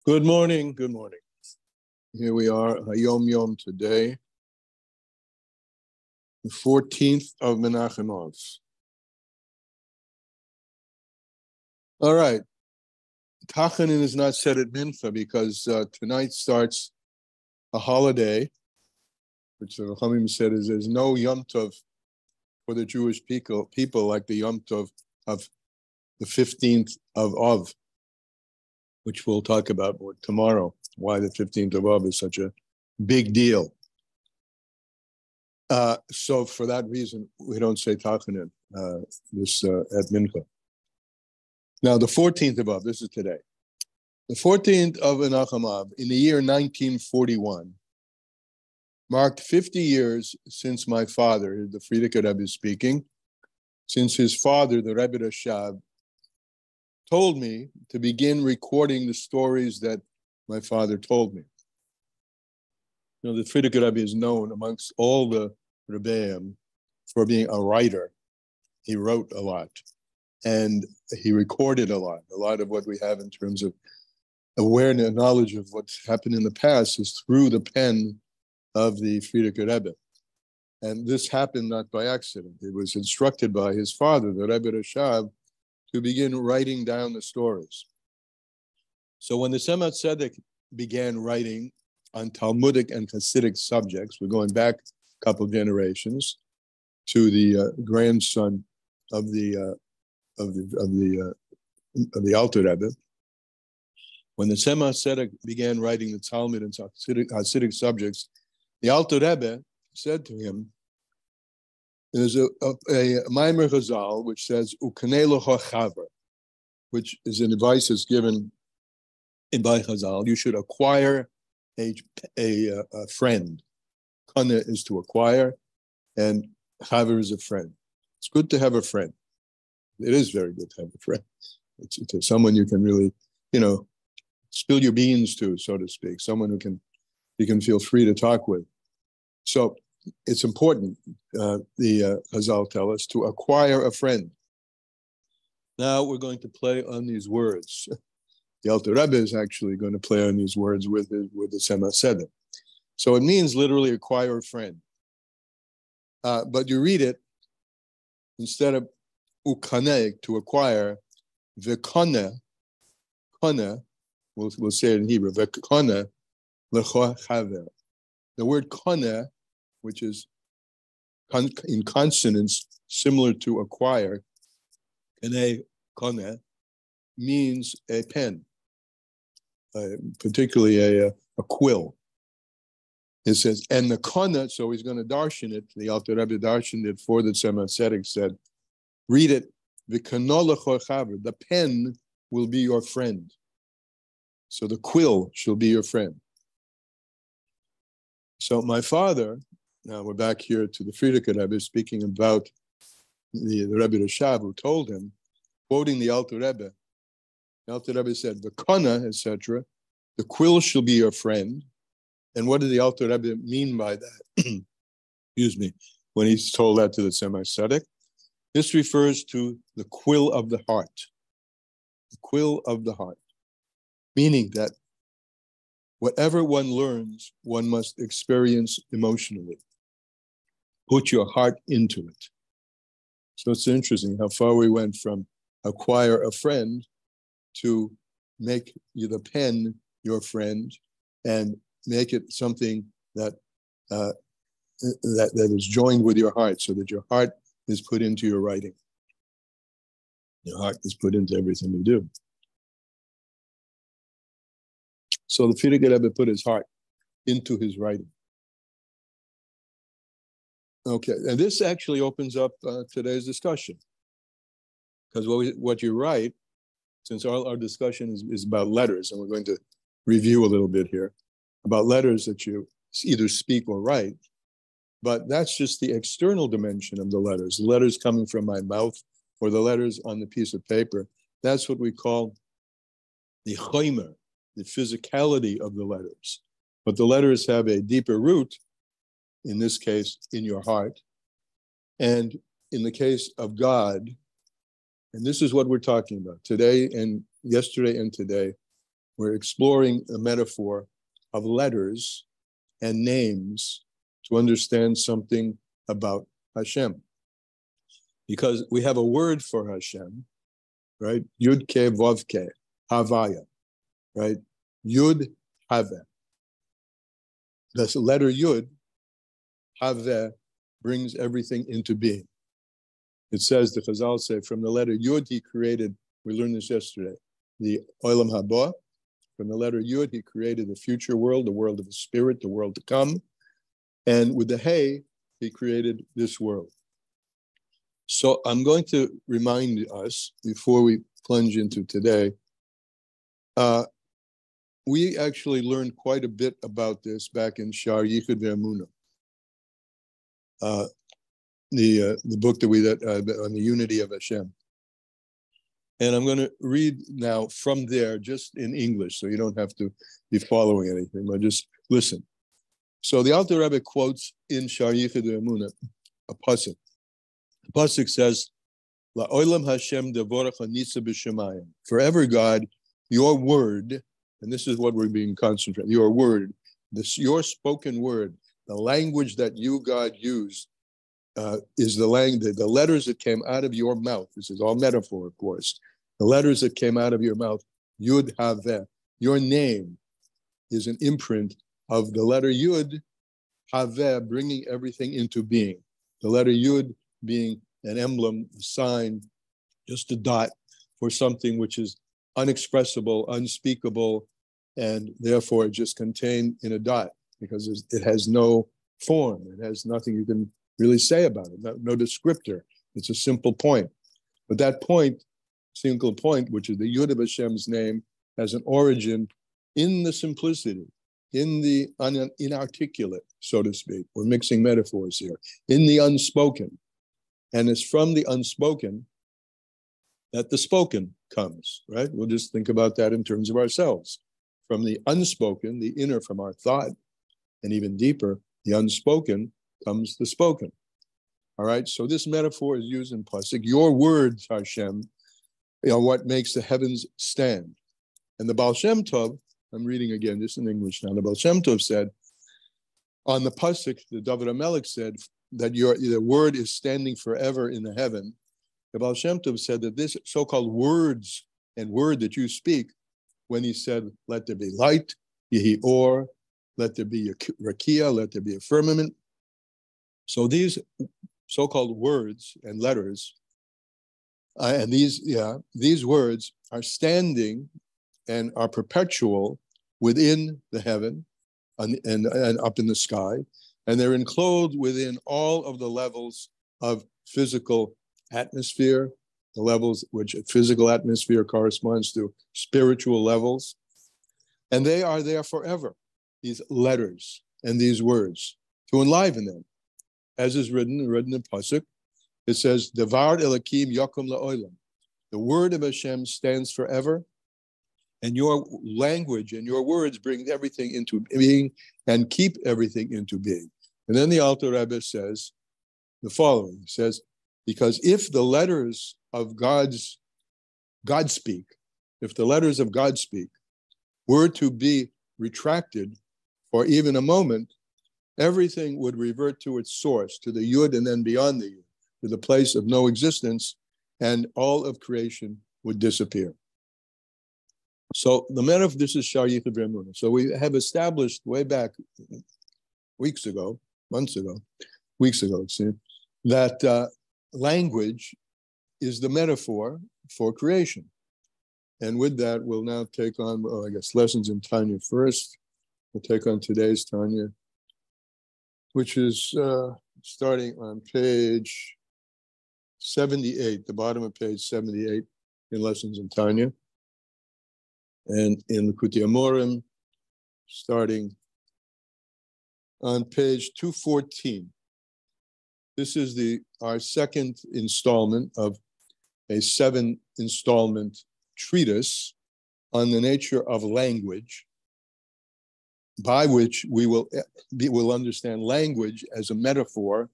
Good morning. Good morning. Here we are, Hayom Yom today, the 14th of Menachem Av. All right. Tachanin is not said at Mincha because tonight starts a holiday, which the Chachamim said is there's no Yom Tov for the Jewish people like the Yom Tov of the 15th of Av, which we'll talk about more tomorrow, why the 15th of Av is such a big deal. So for that reason, we don't say Tachanin at Mincha. Now, the 14th of Av, this is today. The 14th of Menachem Av, in the year 1941, marked 50 years since my father, the Frierdiker Rebbe is speaking, since his father, the Rebbe Rashab, told me to begin recording the stories that my father told me. You know, the Frierdiker Rebbe is known amongst all the Rebbeim for being a writer. He wrote a lot, and he recorded a lot of what we have in terms of awareness and knowledge of what's happened in the past is through the pen of the Frierdiker Rebbe. And this happened not by accident. He was instructed by his father, the Rebbe Rashab, to begin writing down the stories. So when the Tzemach Tzedek began writing on Talmudic and Hasidic subjects, we're going back a couple of generations to the grandson of the Alter Rebbe. When the Tzemach Tzedek began writing the Talmud and Hasidic subjects, the Alter Rebbe said to him, there's a Maimer Chazal which says "Ukanei lecha chaver," which is an advice that's given by Chazal. You should acquire a friend. Kana is to acquire, and chaver is a friend. It's good to have a friend. It is very good to have a friend. It's someone you can really, spill your beans to, so to speak. Someone who you can feel free to talk with. So it's important, the Chazal tell us, to acquire a friend. Now we're going to play on these words. The Alter Rebbe is actually going to play on these words with the Tzemach Tzedek. So it means literally acquire a friend. But you read it, instead of ukaneh, to acquire, v'kaneh, kaneh, we'll say it in Hebrew, v'kaneh lecha chaver. The word kaneh, which is in consonants similar to acquire, kaneh, means a pen, particularly a quill. It says, and the kaneh, so he's going to darshan it, the Alter Rebbe darshaned it for the Tzemach Tzedek, said, read it, the pen will be your friend. So the quill shall be your friend. So my father, now we're back here to the Frierdiker Rebbe speaking about the Rebbe Rashab who told him, quoting the Alter Rebbe said, the kana, etc., the quill shall be your friend. And what did the Alter Rebbe mean by that? Excuse me, when he's told that to the Tzemach Tzedek? This refers to the quill of the heart. The quill of the heart. Meaning that whatever one learns, one must experience emotionally. Put your heart into it. So it's interesting how far we went from acquire a friend to make the pen your friend and make it something that is joined with your heart, so that your heart is put into your writing. Your heart is put into everything you do. So the Frierdiker Rebbe put his heart into his writing. Okay, and this actually opens up today's discussion. Because what you write, since our discussion is about letters, and we're going to review a little bit here, about letters that you either speak or write, but that's just the external dimension of the letters coming from my mouth or the letters on the piece of paper. That's what we call the chomer, the physicality of the letters. But the letters have a deeper root, in this case, in your heart. And in the case of God, and this is what we're talking about today and yesterday and today, We're exploring a metaphor of letters and names to understand something about Hashem. Because we have a word for Hashem, right? Yud Ke Vav Ke, Havaya, right? Yud Haveh. The letter Yud, Haveh, brings everything into being. It says, the Chazal say, from the letter Yud he created, we learned this yesterday, the Olam Haba. From the letter Yud he created the future world, the world of the spirit, the world to come. And with the Hey, he created this world. So I'm going to remind us, before we plunge into today, we actually learned quite a bit about this back in Shar Yichud Ve'emunah, the book that we on the unity of Hashem. And I'm going to read now from there, just in English, so you don't have to be following anything, but just listen. So the Alter Rebbe quotes in Shar Yichud Ve'emunah a pasuk. The pasuk says, "La'olam Hashem devorach hanitza b'shamayim." Forever, God, your word, and this is what we're being concentrated. Your word, your spoken word, the language that you, God, use, is the language, the letters that came out of your mouth. This is all metaphor, of course. The letters that came out of your mouth, Yud Haveh. Your name is an imprint of the letter Yud Haveh, bringing everything into being. The letter Yud being an emblem, a sign, just a dot for something which is unexpressible, unspeakable, and therefore just contained in a dot, because it has no form. It has nothing you can really say about it, no descriptor. It's a simple point. But that point, single point, which is the Yud of Hashem's name, has an origin in the simplicity, in the inarticulate, so to speak. We're mixing metaphors here. In the unspoken. And it's from the unspoken that the spoken comes, right? We'll just think about that in terms of ourselves. From the unspoken, the inner, from our thought, and even deeper, the unspoken comes the spoken. All right, so this metaphor is used in Pasuk. Your words, Hashem, are what makes the heavens stand. And the Baal Shem Tov, I'm reading again, this in English now, the Baal Shem Tov said, on the Pasuk, the David HaMelech said that the word is standing forever in the heaven. The Baal Shem Tov said that this so-called words and word that you speak, when he said, let there be light, yehi or, let there be a rakia, let there be a firmament. So these so-called words and letters, and these words are standing and are perpetual within the heaven and up in the sky, and they're enclosed within all of the levels of physical atmosphere, the levels which physical atmosphere corresponds to spiritual levels, and they are there forever, these letters and these words, to enliven them. As is written in Pasuk, it says, Devar Elakim Yakum La'olam. The word of Hashem stands forever, and your language and your words bring everything into being and keep everything into being. And then the Alter Rebbe says the following. He says, because if the letters of Godspeak, if the letters of Godspeak were to be retracted for even a moment, everything would revert to its source, to the Yud and then beyond the Yud, to the place of no existence, and all of creation would disappear. So the metaphor, this is Shar Yichud Ve'emunah. So we have established way back weeks ago, that language is the metaphor for creation. And with that, we'll now take on, lessons in Tanya first. We'll take on today's Tanya, which is starting on page 78, the bottom of page 78 in Lessons in Tanya. And in the Kuti Amorim, starting on page 214. This is our second installment of a 7-installment treatise on the nature of language, by which we will understand language as a metaphor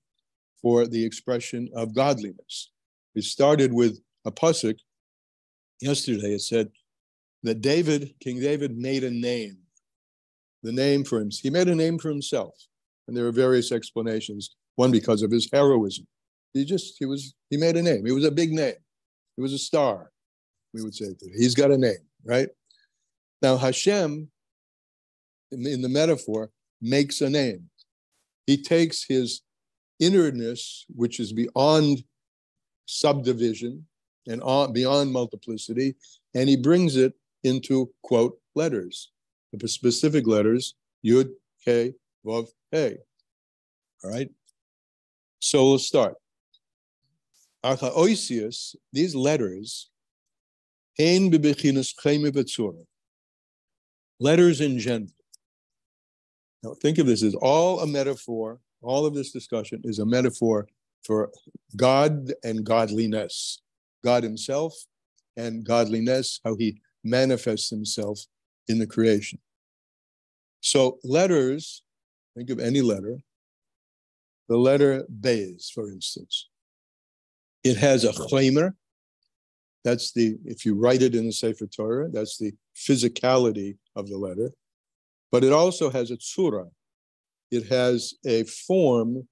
for the expression of godliness. We started with a pasuk yesterday. It said, that King David made a name, the name for him. He made a name for himself. And there are various explanations. One, because of his heroism. He made a name. He was a big name. He was a star, we would say. He's got a name, right? Now, Hashem, in the metaphor, makes a name. He takes his innerness, which is beyond subdivision and beyond multiplicity, and he brings it into, quote, letters, the specific letters, Yud, He, Vav, He. All right? So we'll start. Archaoisius, these letters, letters in general. Now think of this as all a metaphor. All of this discussion is a metaphor for God and godliness. God himself and godliness, how he manifests himself in the creation. So letters, think of any letter. The letter Beis, for instance. It has a chaimer. That's if you write it in the Sefer Torah, that's the physicality of the letter. But it also has a tzura. It has a form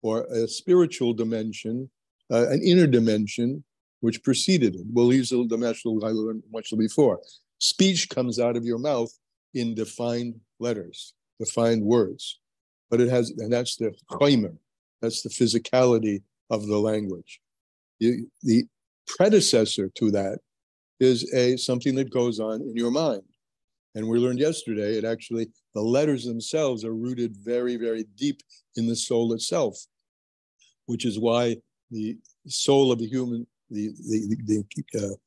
or a spiritual dimension, an inner dimension, which preceded it. We'll use the dimensional I learned much before. Speech comes out of your mouth in defined letters, defined words. But it has, and that's the chaimer, that's the physicality of the language. The predecessor to that is something that goes on in your mind. And we learned yesterday, the letters themselves are rooted very, very deep in the soul itself, which is why the soul of a human, the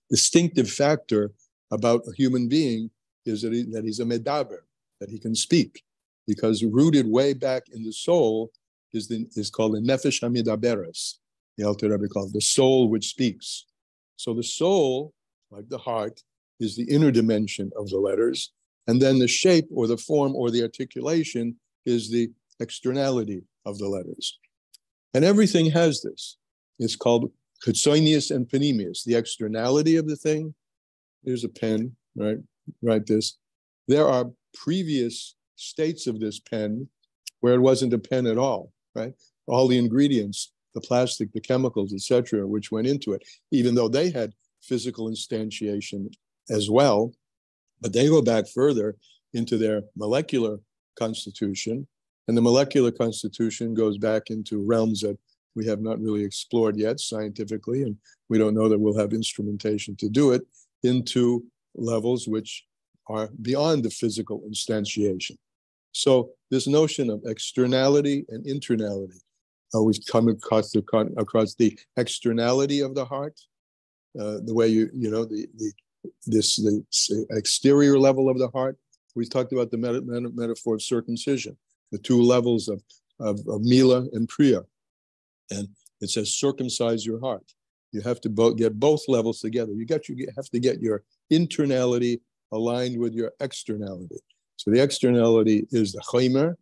distinctive factor about a human being is that he's a medaber, that he can speak, because rooted way back in the soul is called the nefesh hamidaberes. The Alter Rebbe called the soul which speaks. So the soul, like the heart, is the inner dimension of the letters, and then the shape or the form or the articulation is the externality of the letters. And everything has this. It's called chitzonius and panemius, the externality of the thing. Here's a pen, right? Write this. There are previous states of this pen where it wasn't a pen at all, right? All the ingredients, the plastic, the chemicals, etc., which went into it, even though they had physical instantiation as well, but they go back further into their molecular constitution, and the molecular constitution goes back into realms that we have not really explored yet scientifically, and we don't know that we'll have instrumentation to do it, into levels which are beyond the physical instantiation. So this notion of externality and internality, we've come across the externality of the heart, the way the exterior level of the heart. We talked about the metaphor of circumcision, the two levels of Mila and Priya. And it says, circumcise your heart. You have to get both levels together. You have to get your internality aligned with your externality. So the externality is the chaimer,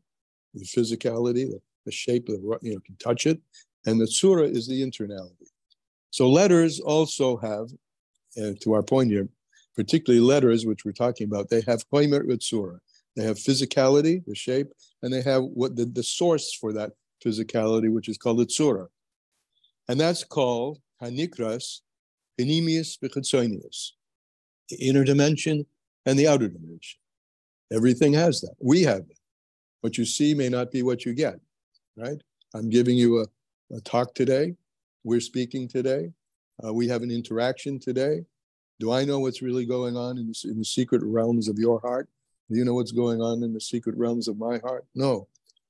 the physicality, the shape of can touch it, and the tzura is the internality. So letters also have, to our point here, particularly letters, which we're talking about, they have chaimer with tzura. They have physicality, the shape, and they have what the source for that physicality, which is called the tzura. And that's called hanikras panemius v'chitzonius, the inner dimension and the outer dimension. Everything has that. We have it. What you see may not be what you get, right? I'm giving you a talk today. We're speaking today. We have an interaction today. Do I know what's really going on in the secret realms of your heart? Do you know what's going on in the secret realms of my heart? No.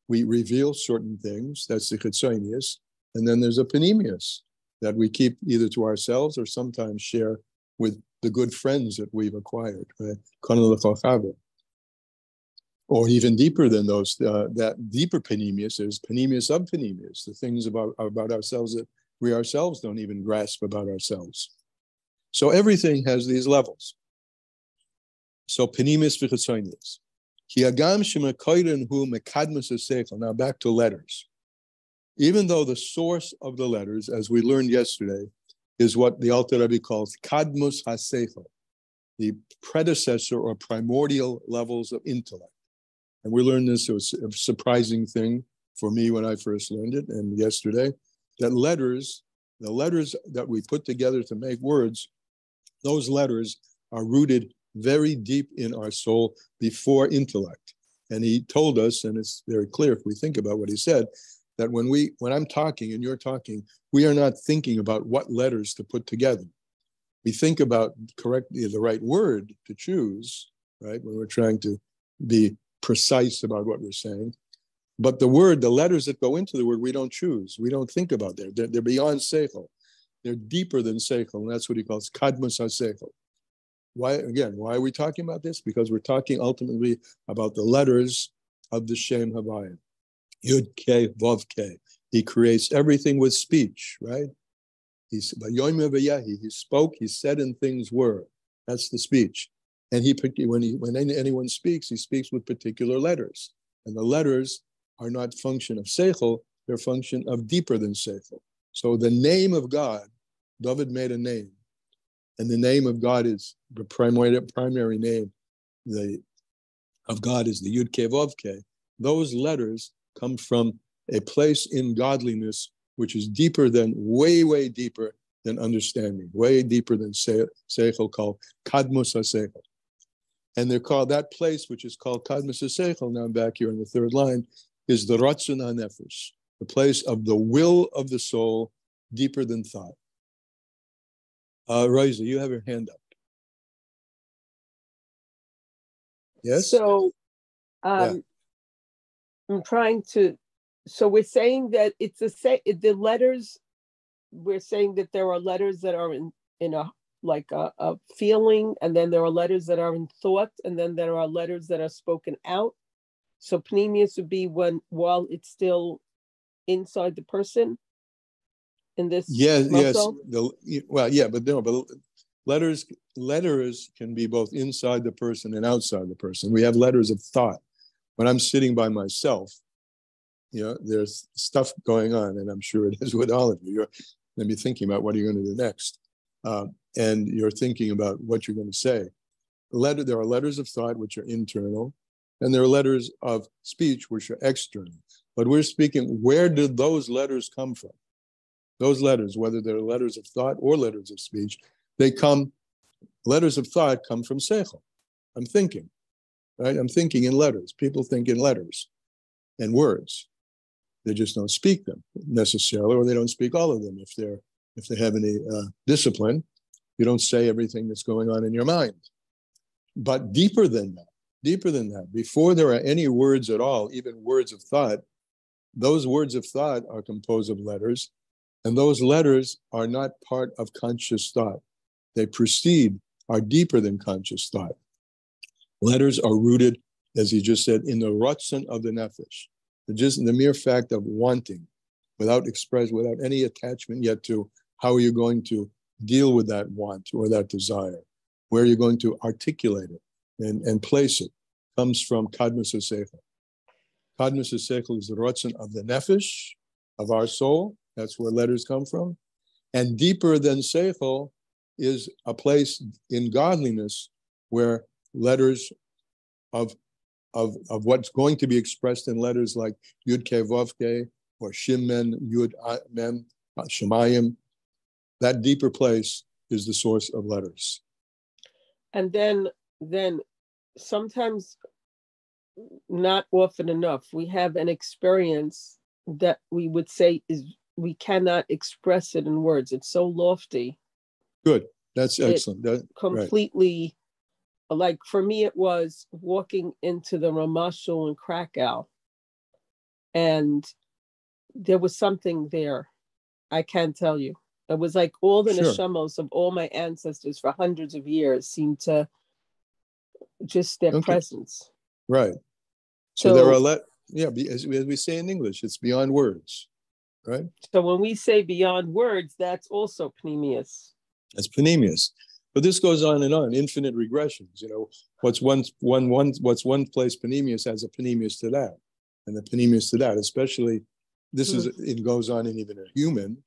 We reveal certain things. That's the chitzonius. And then there's a panemius that we keep either to ourselves or sometimes share with the good friends that we've acquired, right? Or even deeper than those, that deeper panemius is panemius of panemius, the things about ourselves that we ourselves don't even grasp about ourselves. So everything has these levels. So panemius v'chitzonius. Now back to letters. Even though the source of the letters, as we learned yesterday, is what the Alter Rebbe calls kadmus haseichel. the predecessor or primordial levels of intellect. And we learned this. It was a surprising thing for me when I first learned it, and yesterday, that letters, the letters that we put together to make words, those letters are rooted very deep in our soul before intellect. And he told us, and it's very clear if we think about what he said, that when I'm talking and you're talking, we are not thinking about what letters to put together. We think about correctly the right word to choose, right? When we're trying to be precise about what we're saying. But the letters that go into the word, we don't choose. We don't think about them. They're beyond seichel. They're deeper than seichel, and that's what he calls kadmus ha-seichel. Why are we talking about this? Because we're talking ultimately about the letters of the Shem Havayim. Yud Ke Vav Ke. He creates everything with speech, right? He spoke, he said, and things were. That's the speech. And when anyone speaks, he speaks with particular letters. And the letters are not function of seichel, they're function of deeper than seichel. So the name of God, David made a name. And the name of God is the primary name of God is the Yud Ke Vav Ke. Those letters come from a place in godliness which is deeper than, way deeper than understanding, way deeper than seichel, called kadmus ha-seichel. And they're called, that place which is called kadmus ha-seichel, now I'm back here in the third line, is the ratzon ha-nefesh, the place of the will of the soul, deeper than thought. Rosa, you have your hand up. Yes? So Yeah. I'm trying to, so we're saying that it's the letters, we're saying that there are letters that are in a feeling, and then there are letters that are in thought, and then there are letters that are spoken out. So pneumius would be while it's still inside the person in this. Yes. muscle? But letters can be both inside the person and outside the person. We have letters of thought. When I'm sitting by myself, there's stuff going on, and I'm sure it is with all of you. You're going to be thinking about what are you going to do next, and you're thinking about what you're going to say. There are letters of thought which are internal, and there are letters of speech which are external. But we're speaking, where did those letters come from? Those letters, whether they're letters of thought or letters of speech, letters of thought come from seichel. I'm thinking, right? I'm thinking in letters. People think in letters and words. They just don't speak them necessarily, or they don't speak all of them. If they have any discipline, you don't say everything that's going on in your mind. But deeper than that, before there are any words at all, even words of thought, those words of thought are composed of letters, and those letters are not part of conscious thought. They are deeper than conscious thought. Letters are rooted, as he just said, in the ratzon of the nefesh. Just the mere fact of wanting, without any attachment yet to how you're going to deal with that want or that desire, where you're going to articulate it and place it, comes from kadmus ha-seichel. Kadmus ha-seichel is the ratzon of the nefesh, of our soul. That's where letters come from. And deeper than seichel is a place in godliness where letters of what's going to be expressed in letters like Yud Ke Vav Ke or Shin Men Yud Mem Shemayim, that deeper place is the source of letters. And then sometimes, not often enough, we have an experience that we would say we cannot express it in words. It's so lofty. Good. That's excellent. Completely, right. Like for me, it was walking into the Ramashul in Krakow, and there was something there. I can't tell you. It was like all the neshamos of all my ancestors for hundreds of years seemed to just their presence. Right. So there are as we say in English, it's beyond words, right? So when we say beyond words, that's also pneumius. That's pneumius. But this goes on and on, infinite regressions. What's one place pneumius has a pneumius to that, and the pneumius to that. Especially, it goes on in even a human.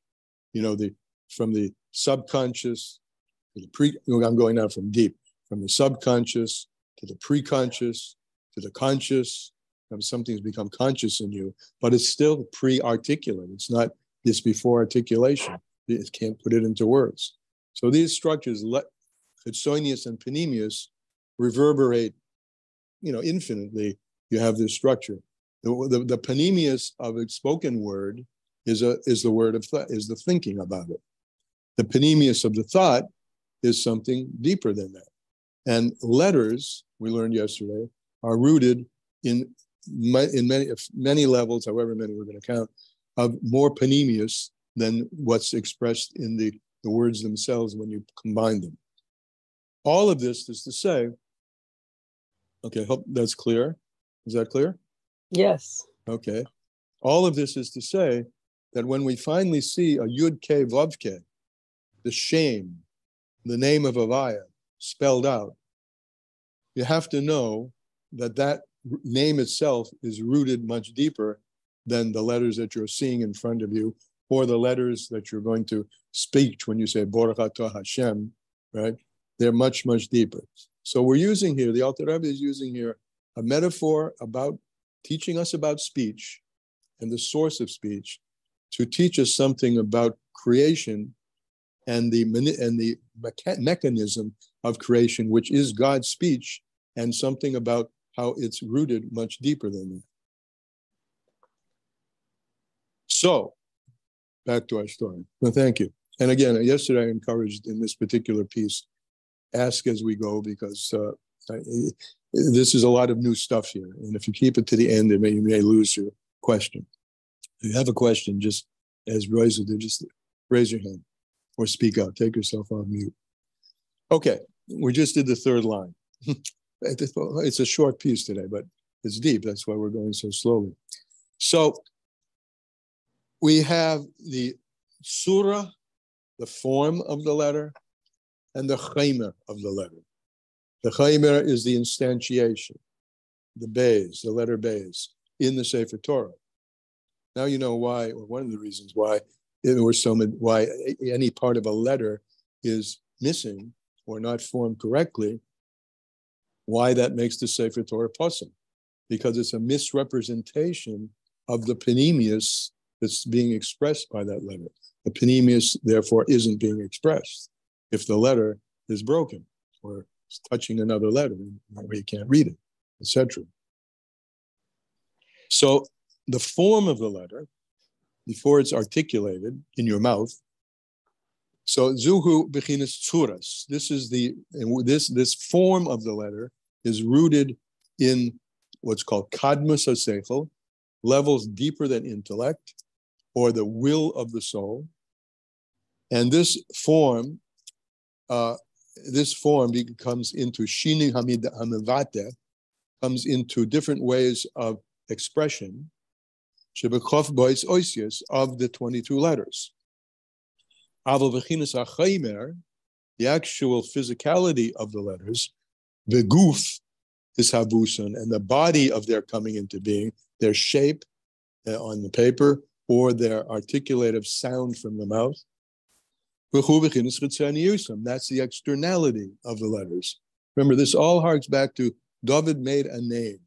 From the subconscious to the I'm going now from deep, from the subconscious to the preconscious to the conscious. Something's become conscious in you, but it's still pre-articulate. It's not this before articulation. It can't put it into words. So these structures, chitzonius and panemius, reverberate, infinitely. You have this structure. The panemius of a spoken word is the word of is the thinking about it. The panemius of the thought is something deeper than that. And letters, we learned yesterday, are rooted in many levels, however many we're going to count, of more panemius than what's expressed in the words themselves when you combine them. All of this is to say, okay, hope that's clear. Is that clear? Yes. Okay. All of this is to say that when we finally see a Yud Ke Vav Ke, the shame, the name of Avaya, spelled out, you have to know that name itself is rooted much deeper than the letters that you're seeing in front of you, or the letters that you're going to speak when you say Baruch Atah Hashem, right? They're much, much deeper. So we're using here, the Alter Rebbe is using here a metaphor about teaching us about speech and the source of speech to teach us something about creation and the mechanism of creation, which is God's speech, and something about how it's rooted much deeper than that. So, back to our story. Well, thank you. And again, yesterday I encouraged in this particular piece, ask as we go, because this is a lot of new stuff here. And if you keep it to the end, you may lose your question. If you have a question, just as Royce did, just raise your hand or speak out. Take yourself off mute. Okay, we just did the third line. It's a short piece today, but it's deep. That's why we're going so slowly. So we have the surah, the form of the letter, and the chaimer of the letter. The chaimer is the instantiation, the beis, the letter beis, in the Sefer Torah. Now you know why, or one of the reasons why why any part of a letter is missing or not formed correctly, why that makes the Sefer Torah possible. Because it's a misrepresentation of the panemius that's being expressed by that letter. The panemius, therefore, isn't being expressed if the letter is broken or is touching another letter where you can't read it, etc. So the form of the letter, before it's articulated in your mouth, so zuhu bechinas tzuras. This is this form of the letter is rooted in what's called kadmus haseichel, levels deeper than intellect, or the will of the soul. And this form becomes into shini hamivate, comes into different ways of expression, shebechof bois oisius, of the 22 letters. Aval v'chinas ha'chaimer, the actual physicality of the letters, the guf is habuson, and the body of their coming into being, their shape on the paper, or their articulative sound from the mouth. That's the externality of the letters. Remember, this all harks back to David made a name.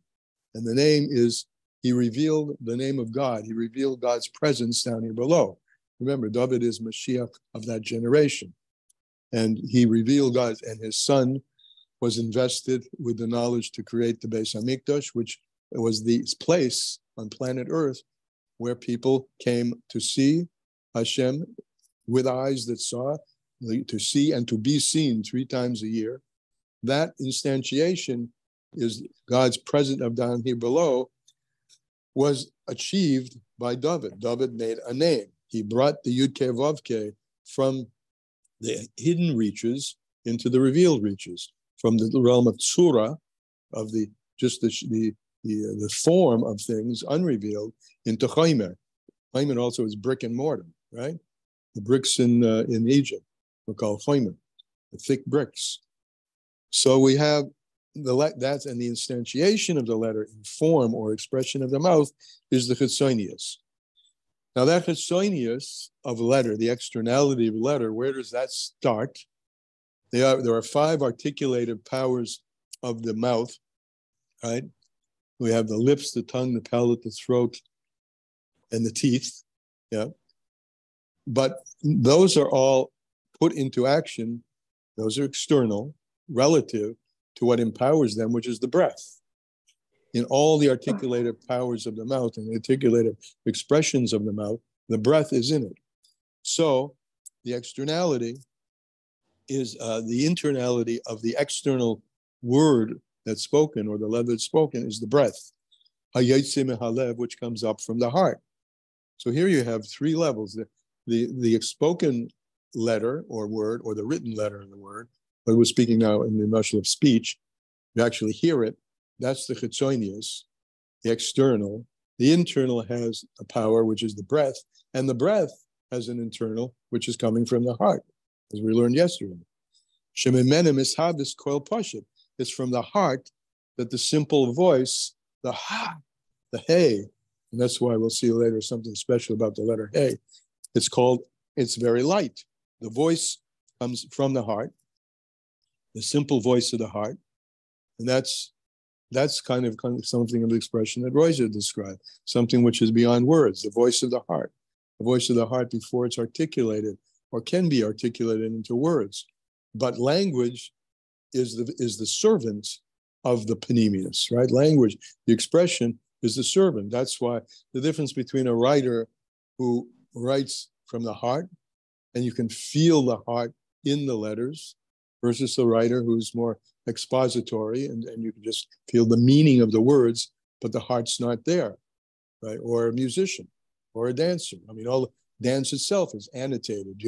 And the name is, he revealed the name of God. He revealed God's presence down here below. Remember, David is Mashiach of that generation. And he revealed God, and his son was invested with the knowledge to create the Beis HaMikdash, which was the place on planet Earth where people came to see Hashem with eyes that saw, to see and to be seen 3 times a year. That instantiation is God's presence of down here below, was achieved by David. David made a name. He brought the Yud Ke Vav Ke from the hidden reaches into the revealed reaches, from the realm of tsura, of the form of things unrevealed, into chaimer. Chaimer also is brick and mortar, right? The bricks in Egypt were called chaimer, the thick bricks. So we have that's, and the instantiation of the letter in form or expression of the mouth is the chitzonius. Now that chitzonius of a letter, the externality of a letter, where does that start? There are 5 articulated powers of the mouth, right? We have the lips, the tongue, the palate, the throat, and the teeth. Yeah. But those are all put into action. Those are external, relative to what empowers them, which is the breath. In all the articulated powers of the mouth and the articulated expressions of the mouth, the breath is in it. So the externality is the internality of the external word that's spoken, or the letter that's spoken, is the breath, which comes up from the heart. So here you have 3 levels. The spoken letter or word, or the written letter in the word, but we're speaking now in the muscle of speech, you actually hear it. That's the chitzonius, the external. The internal has a power, which is the breath, and the breath has an internal, which is coming from the heart, as we learned yesterday. Shemimenim is habis koil pashit. It's from the heart that the simple voice, the ha, the hey, and that's why we'll see later something special about the letter hey. It's very light. The voice comes from the heart, the simple voice of the heart, and that's kind of something of the expression that Royzer described, something which is beyond words, the voice of the heart. The voice of the heart before it's articulated, or can be articulated into words. But language is the servant of the panemius, right? Language, the expression, is the servant. That's why the difference between a writer who writes from the heart, and you can feel the heart in the letters, versus a writer who's more expository, and you can just feel the meaning of the words, but the heart's not there, right? Or a musician, or a dancer. I mean, all the dance itself is annotated.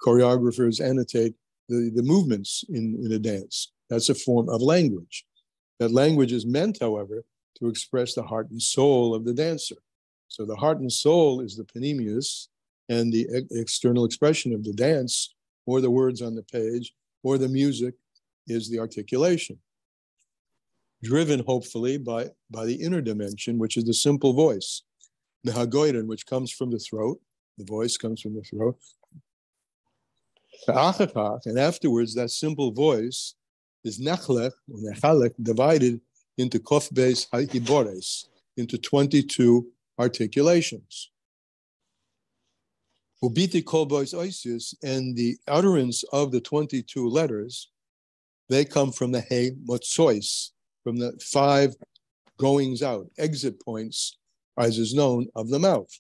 Choreographers annotate the movements in a dance. That's a form of language. That language is meant, however, to express the heart and soul of the dancer. So the heart and soul is the panemius, and the external expression of the dance, or the words on the page, or the music, is the articulation. Driven, hopefully, by the inner dimension, which is the simple voice. The hagoiden, which comes from the throat. The voice comes from the throat. And afterwards, that simple voice is nechlech, or nechalek, divided into kof beis ha'ibores, into 22 articulations. Ubiti kol bois oisis, and the utterance of the 22 letters, they come from the he motsois, from the 5 goings out, exit points, as is known, of the mouth.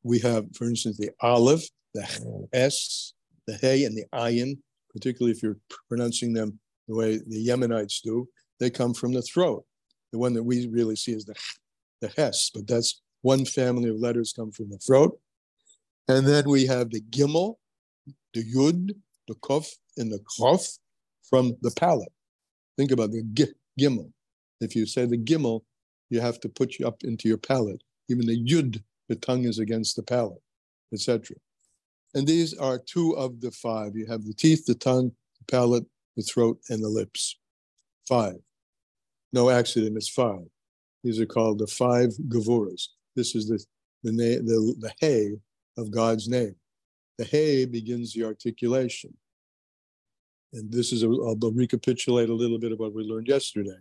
We have, for instance, the aleph, the s, the he, and the ayin, particularly if you're pronouncing them the way the Yemenites do. They come from the throat. The one that we really see is the hes, but that's one family of letters come from the throat. And then we have the gimel, the yud, the kof, and the chof from the palate. Think about the gimel. If you say the gimel, you have to put you up into your palate. Even the yud, the tongue is against the palate, etc. And these are 2 of the 5. You have the teeth, the tongue, the palate, the throat, and the lips. 5. No accident, it's 5. These are called the 5 gevuras. This is the hey of God's name. The hey begins the articulation. And this is, I'll recapitulate a little bit of what we learned yesterday.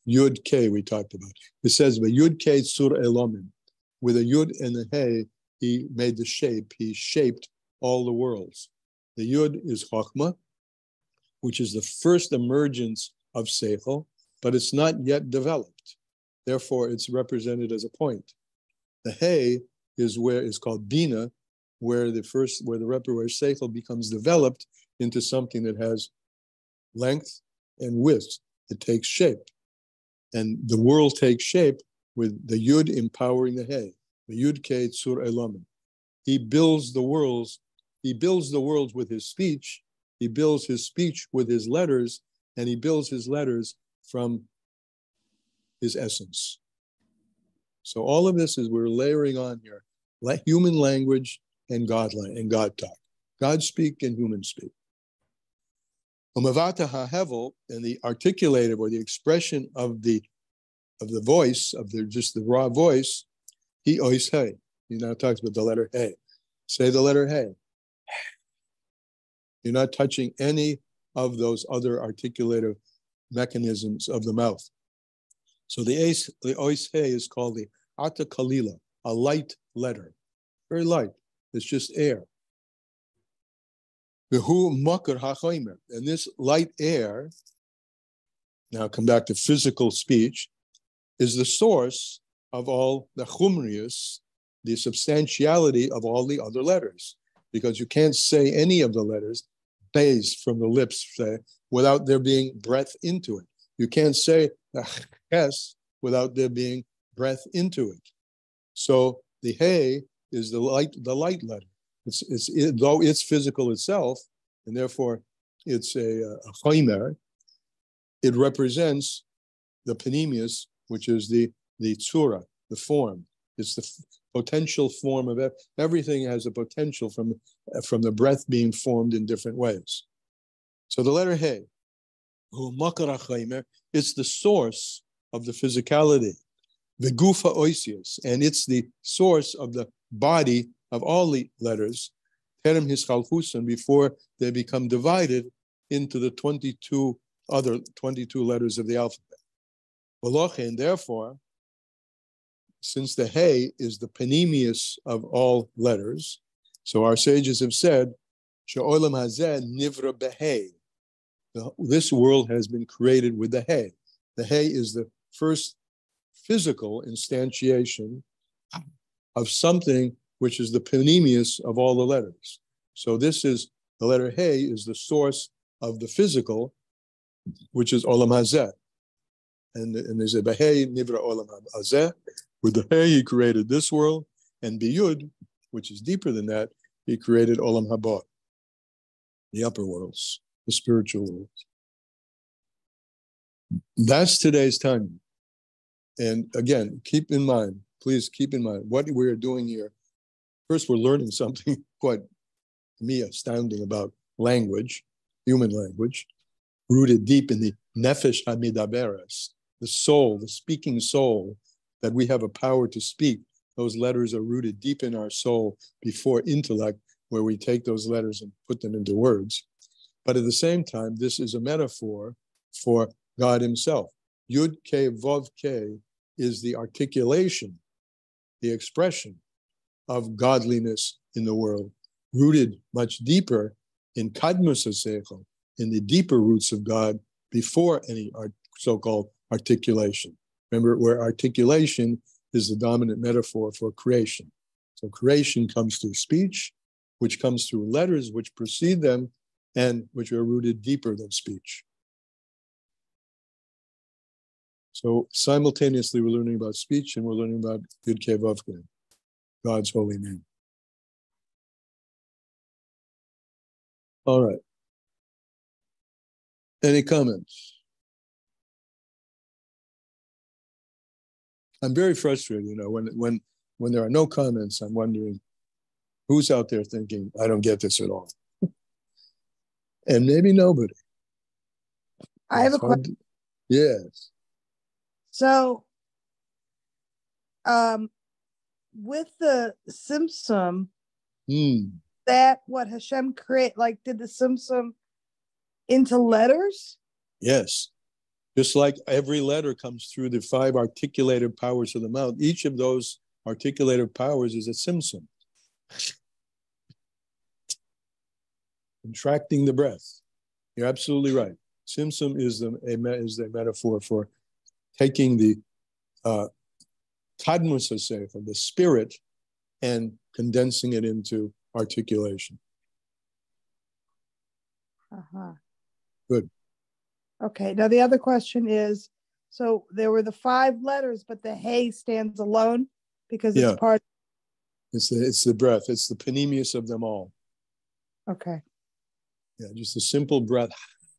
Yud K we talked about. It says, Yud K Sur Elomim. With a Yud and a Hey, he made the shape. He shaped all the worlds. The Yud is Chokhmah, which is the first emergence of Seichel, but it's not yet developed. Therefore, it's represented as a point. The Hey is called Bina, where Seichel becomes developed into something that has length and width. It takes shape. And the world takes shape with the Yud empowering the Hey. The Yud Kei Tzur Elamim. He builds the worlds. He builds the worlds with his speech. He builds his speech with his letters, and he builds his letters from his essence. So all of this is we're layering on here, human language and God talk. God speak and human speak. Umavata hahevel, and the articulated or the expression of the voice, of just the raw voice, he ois hey. He now talks about the letter hey. Say the letter hey. You're not touching any of those other articulative mechanisms of the mouth. So the ois he is called the ata kalila, a light letter, very light. It's just air. Behu makar hachoimer, and this light air, now come back to physical speech, is the source of all the chumrius, the substantiality of all the other letters, because you can't say any of the letters based from the lips, say, without there being breath into it. You can't say ches without there being breath into it. So the hey is the light letter. Though it's physical itself, and therefore it's a choimer, it represents the panemius, which is the tzura, the form. It's the potential form of everything has a potential from the breath being formed in different ways. So the letter He, it's the source of the physicality, the gufa oisius, and it's the source of the body of all the letters, terem hischalchusan, before they become divided into the 22 letters of the alphabet. And therefore, since the He is the panemius of all letters, so our sages have said, She'olam hazeh nivra behei. This world has been created with the He. The He is the first physical instantiation of something which is the panemius of all the letters. So this is, the letter He is the source of the physical, which is olam hazeh. And there's a behei nivra olam hazeh. With the He, he created this world, and biyud, which is deeper than that, he created olam haba, the upper worlds, the spiritual worlds. That's today's time. And again, keep in mind, please keep in mind what we're doing here. First, we're learning something quite, to me, astounding about language, human language, rooted deep in the nefesh hamidaberes, the soul, the speaking soul, that we have a power to speak. Those letters are rooted deep in our soul before intellect, where we take those letters and put them into words. But at the same time, this is a metaphor for God himself. Yud Ke Vav Ke is the articulation, the expression of godliness in the world, rooted much deeper in Kadmus HaSeichel, in the deeper roots of God, before any so-called articulation. Remember, where articulation is the dominant metaphor for creation. So creation comes through speech, which comes through letters which precede them and which are rooted deeper than speech. So simultaneously, we're learning about speech and we're learning about Yud Ke Vav Ke, God's holy name. All right. Any comments? I'm very frustrated, when there are no comments, I'm wondering who's out there thinking, I don't get this at all. And maybe nobody. I have a question. Yes. So, with the Simsum, that what Hashem create, did the Simsum into letters? Yes. Just like every letter comes through the 5 articulated powers of the mouth, each of those articulated powers is a simsum. Contracting the breath. You're absolutely right. Simsum is the metaphor for taking the kadmus HaSeichel, the spirit, and condensing it into articulation. Good. Okay, now the other question is, so there were the 5 letters, but the He stands alone because it's part. It's the breath. It's the panemius of them all. Okay. Yeah, just a simple breath.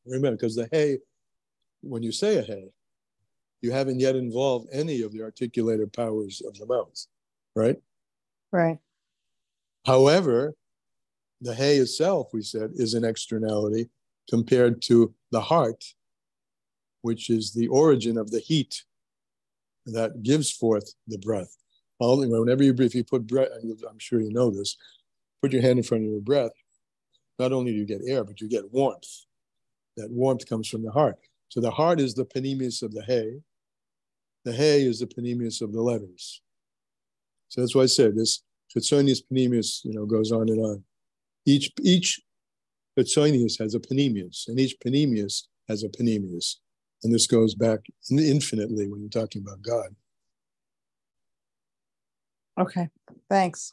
Remember, because the He, when you say a He, you haven't yet involved any of the articulated powers of the mouth, right? Right. However, the He itself, we said, is an externality compared to the heart, which is the origin of the heat that gives forth the breath. Whenever you breathe, if you put breath, I'm sure you know this, put your hand in front of your breath, not only do you get air, but you get warmth. That warmth comes from the heart. So the heart is the panemius of the hay. The hay is the panemius of the letters. So that's why I said this Chitzonius panemius, goes on and on. Each Chitzonius has a panemius, and each panemius has a panemius. And this goes back infinitely when you're talking about God. Okay, thanks.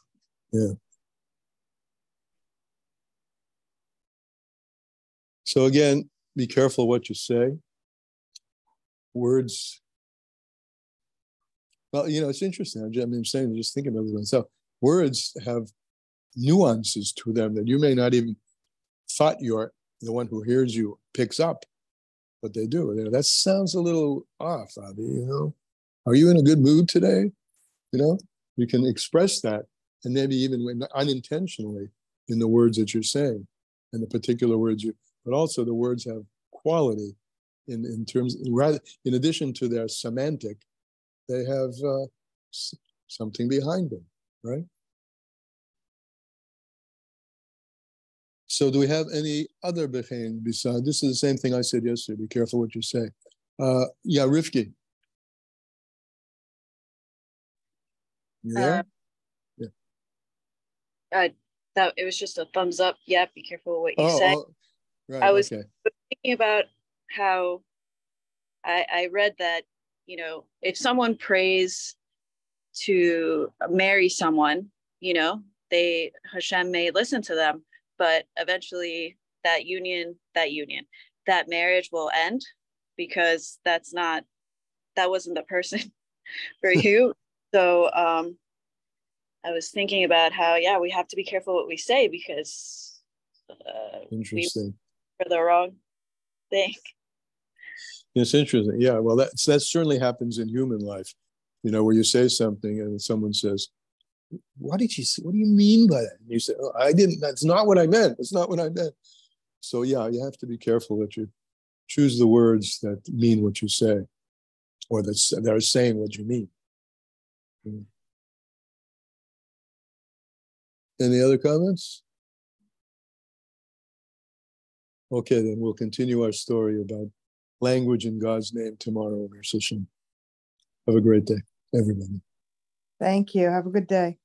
Yeah. So again, be careful what you say. Words. Well, it's interesting. I'm saying, just thinking about it myself. Words have nuances to them that you may not even thought the one who hears you picks up, but they do. That sounds a little off, Avi, Are you in a good mood today? You can express that, and maybe even unintentionally in the words that you're saying, and the particular words but also the words have quality in terms, rather, in addition to their semantic, they have something behind them, right? So do we have any other bechein besides? This is the same thing I said yesterday. Be careful what you say. Yeah, Rifki. You there? That it was just a thumbs up. Yeah, be careful what you say. Oh, right. I was okay. thinking about how I read that, if someone prays to marry someone, Hashem may listen to them, but eventually that marriage will end because that wasn't the person for you. So I was thinking about how, we have to be careful what we say because interesting. For the wrong thing. It's interesting. Yeah, well, that certainly happens in human life, where you say something and someone says, what do you mean by that? And you say, oh, that's not what I meant. That's not what I meant. So yeah, you have to be careful that you choose the words that mean what you say, or that are saying what you mean. Any other comments? Okay, then we'll continue our story about language in God's name tomorrow in our session. Have a great day, everybody. Thank you. Have a good day.